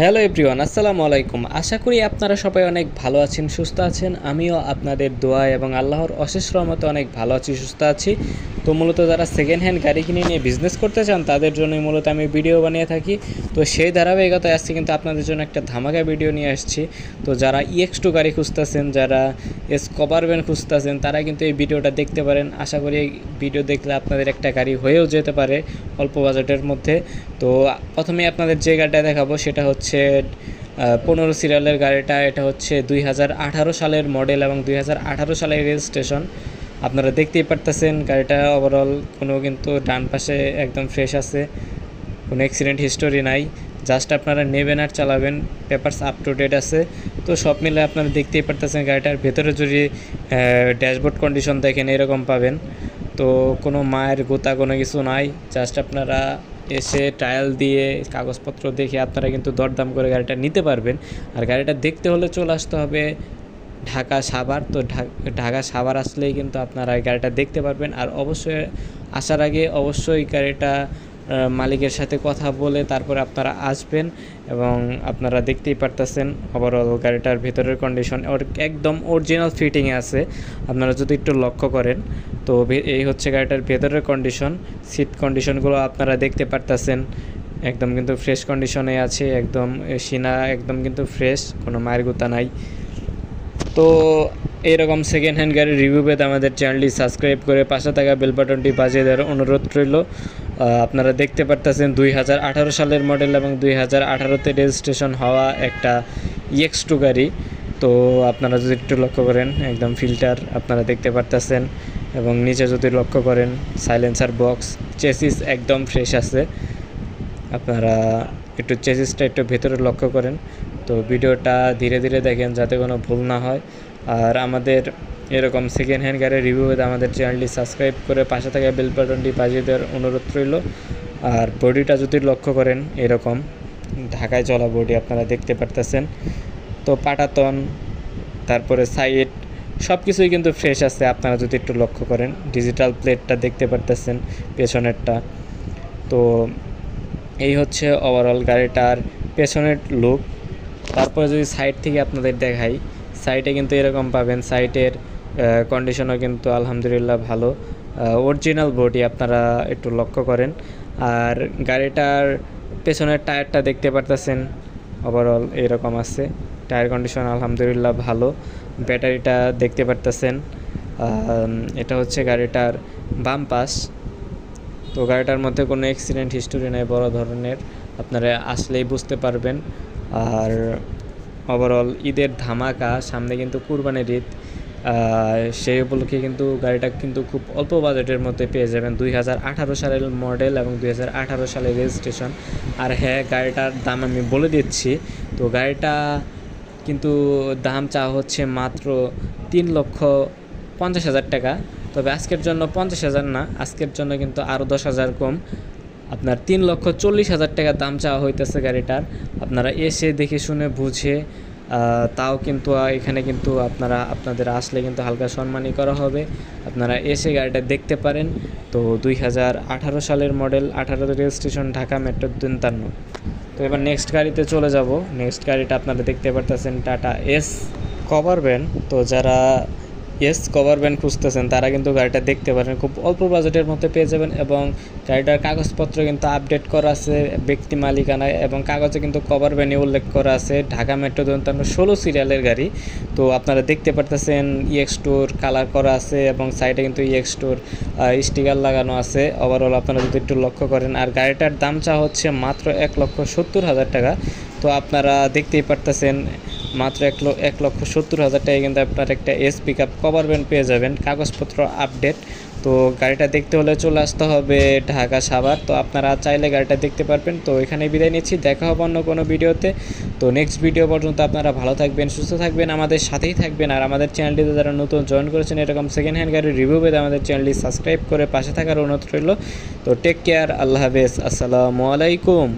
Hello everyone, আসসালামু আলাইকুম। আশা করি আপনারা সবাই অনেক ভালো আছেন, সুস্থ আছেন। আমিও আপনাদের দোয়া এবং আল্লাহর অশেষ রহমতে অনেক ভালো আছি, সুস্থ আছি। তো মূলত যারা সেকেন্ড হ্যান্ড গাড়ি কিনে নিয়ে বিজনেস করতে চান তাদের জন্যই মূলত আমি ভিডিও বানিয়ে থাকি। তো সেই ধারাবাহিকতায় আসছি কিন্তু আপনাদের জন্য একটা ধামাকা ভিডিও নিয়ে আসছি। তো যারা EX2 গাড়ি খুঁজতেছেন, যারা এস কভার ভ্যান খুঁজতেছেন, তারা কিন্তু এই ভিডিওটা দেখতে পারেন। আশা করি এই ভিডিও দেখলে আপনাদের একটা গাড়ি হয়েও যেতে পারে অল্প বাজেটের মধ্যে। তো প্রথমেই আপনাদের যে গাড়িটা দেখাবো সেটা হচ্ছে 15 সিরিয়ালের গাড়িটা। এটা হচ্ছে 2018 সালের মডেল এবং 2018 সালের রেজিস্ট্রেশন। আপনারা দেখতেই পারতেছেন গাড়িটা ওভারঅল কোনো কিন্তু ডান পাশে একদম ফ্রেশ আছে, কোনো অ্যাক্সিডেন্ট হিস্টোরি নাই। জাস্ট আপনারা নেবেন আর চালাবেন, পেপারস আপ টু ডেট আছে। তো সব মিলে আপনারা দেখতেই পারতেছেন গাড়িটার ভেতরে যদি ড্যাশবোর্ড কন্ডিশন দেখেন এরকম পাবেন। তো কোনো মায়ের গোতা কোনো কিছু নাই, জাস্ট আপনারা এসে ট্রায়াল দিয়ে কাগজপত্র দেখে আপনারা কিন্তু দরদাম করে গাড়িটা নিতে পারবেন। আর গাড়িটা দেখতে হলে চলে আসতে হবে ঢাকা সাভার। তো ঢাকা সাভার আসলেই কিন্তু আপনারা এই গাড়িটা দেখতে পারবেন। আর অবশ্যই আসার আগে অবশ্যই গাড়িটা মালিকের সাথে কথা বলে তারপরে আপনারা আসবেন। এবং আপনারা দেখতেই পারতেছেন ওভারঅল গাড়িটার ভেতরের কন্ডিশন একদম অরিজিনাল ফিটিংয়ে আছে, আপনারা যদি একটু লক্ষ্য করেন। তো এই হচ্ছে গাড়িটার ভেতরের কন্ডিশন। সিট কন্ডিশনগুলো আপনারা দেখতে পারতেছেন একদম কিন্তু ফ্রেশ কন্ডিশনে আছে, একদম সিনা একদম কিন্তু ফ্রেশ, কোনো মায়ের গুতা নাই। তো এইরকম সেকেন্ড হ্যান্ড গাড়ির রিভিউ পেতে আমাদের চ্যানেলটি সাবস্ক্রাইব করে পাশে থাকা বেল বাটনটি বাজিয়ে দেওয়ার অনুরোধ রইল। আপনারা দেখতে পারতেছেন 2018 সালের মডেল এবং 2018তে রেজিস্ট্রেশন হওয়া একটা EX2 গাড়ি। তো আপনারা যদি একটু লক্ষ্য করেন একদম ফিল্টার আপনারা দেখতে পারতেছেন, এবং নিচে যদি লক্ষ্য করেন সাইলেন্সার বক্স, চেসিস একদম ফ্রেশ আছে। আপনারা একটু চেসিসটা একটু ভেতরে লক্ষ্য করেন। তো ভিডিওটা ধীরে ধীরে দেখেন যাতে কোনো ভুল না হয়। আর আমাদের এরকম সেকেন্ড হ্যান্ড গাড়ির রিভিউ পেতে আমাদের চ্যানেলটি সাবস্ক্রাইব করে পাশে থাকা বেল বাটনটি বাজিয়ে দেওয়ার অনুরোধ রইল। আর বডিটা যদি লক্ষ্য করেন এরকম ঢাকায় চলা বডি আপনারা দেখতে পারতেছেন। তো পাটাতন, তারপরে সাইড সব কিছুই কিন্তু ফ্রেশ আছে আপনারা যদি একটু লক্ষ্য করেন। ডিজিটাল প্লেটটা দেখতে পারতেছেন পেছনেরটা। তো এই হচ্ছে ওভারঅল গাড়িটার পেছনের লুক। তারপরে যদি সাইড থেকে আপনাদের দেখাই, সাইডে কিন্তু এরকম পাবেন। সাইডের কন্ডিশনও কিন্তু আলহামদুলিল্লাহ ভালো, অরিজিনাল বডি আপনারা একটু লক্ষ্য করেন। আর গাড়িটার পেছনের টায়ারটা দেখতে পারতেছেন ওভারঅল এরকম আছে, টায়ার কন্ডিশন আলহামদুলিল্লাহ ভালো। ব্যাটারিটা দেখতে পারতেছেন, এটা হচ্ছে গাড়িটার বাম পাশ। তো গাড়িটার মধ্যে কোনো অ্যাক্সিডেন্ট হিস্টোরি নেই বড় ধরনের, আপনারা আসলেই বুঝতে পারবেন। আর ওভারঅল ঈদের ধামাকা সামনে, কিন্তু কুরবানির ঈদ, সেই উপলক্ষে কিন্তু গাড়িটা কিন্তু খুব অল্প বাজেটের মধ্যে পেয়ে যাবেন। 2018 সালের মডেল এবং 2018 সালের রেজিস্ট্রেশন। আর হ্যাঁ, গাড়িটার দাম আমি বলে দিচ্ছি। তো গাড়িটা কিন্তু দাম চাওয়া হচ্ছে মাত্র 3,50,000 টাকা। তবে আজকের জন্য 50,000 না, আজকের জন্য কিন্তু আরও 10,000 কম, আপনার 3,40,000 টাকা দাম চাওয়া হইতেছে গাড়িটার। আপনারা এসে দেখে শুনে বুঝে তাও কিন্তু এখানে কিন্তু আপনাদের আসলে কিন্তু হালকা সম্মানই করা হবে। আপনারা এসে গাড়িটা দেখতে পারেন। তো 2018 সালের মডেল, 18 রেজিস্ট্রেশন, ঢাকা মেট্রো 53। তো এবার নেক্সট গাড়িতে চলে যাব। নেক্সট গাড়িটা আপনারা দেখতে পারতেছেন টাটা এস কভার ভ্যান। তো যারা এস কভার ভ্যান খুঁজতেছেন তারা কিন্তু গাড়িটা দেখতে পারেন, খুব অল্প বাজেটের মধ্যে পেয়ে যাবেন। এবং গাড়িটার কাগজপত্র কিন্তু আপডেট করা আছে, ব্যক্তি মালিকানায়, এবং কাগজে কিন্তু কভার ভ্যানে উল্লেখ করা আছে ঢাকা মেট্রো 16 সিরিয়ালের গাড়ি। তো আপনারা দেখতে পারতেছেন EX2 কালার করা আছে এবং সাইডে কিন্তু EX2 স্টিকার লাগানো আছে ওভারঅল আপনারা যদি একটু লক্ষ্য করেন। আর গাড়িটার দাম চা হচ্ছে মাত্র 1,70,000 টাকা। তো আপনারা দেখতেই পারতেছেন মাত্র 1,70,000 টাকায় কিন্তু আপনার একটা এস পিকআপ কভার ভ্যান পেয়ে যাবেন, কাগজপত্র আপডেট। তো গাড়িটা দেখতে হলে চলে আসতে হবে ঢাকা সাভার। তো আপনারা চাইলে গাড়িটা দেখতে পারবেন। তো এখানে বিদায় নিচ্ছি, দেখা হবে অন্য কোনো ভিডিওতে। তো নেক্সট ভিডিও পর্যন্ত আপনারা ভালো থাকবেন, সুস্থ থাকবেন, আমাদের সাথেই থাকবেন। আর আমাদের চ্যানেলটিতে যারা নতুন জয়েন করেছেন এরকম সেকেন্ড হ্যান্ড গাড়ির রিভিউ পেতে আমাদের চ্যানেলটি সাবস্ক্রাইব করে পাশে থাকার অনুরোধ রইল। তো টেক কেয়ার, আল্লাহ হাফেজ, আসসালামু আলাইকুম।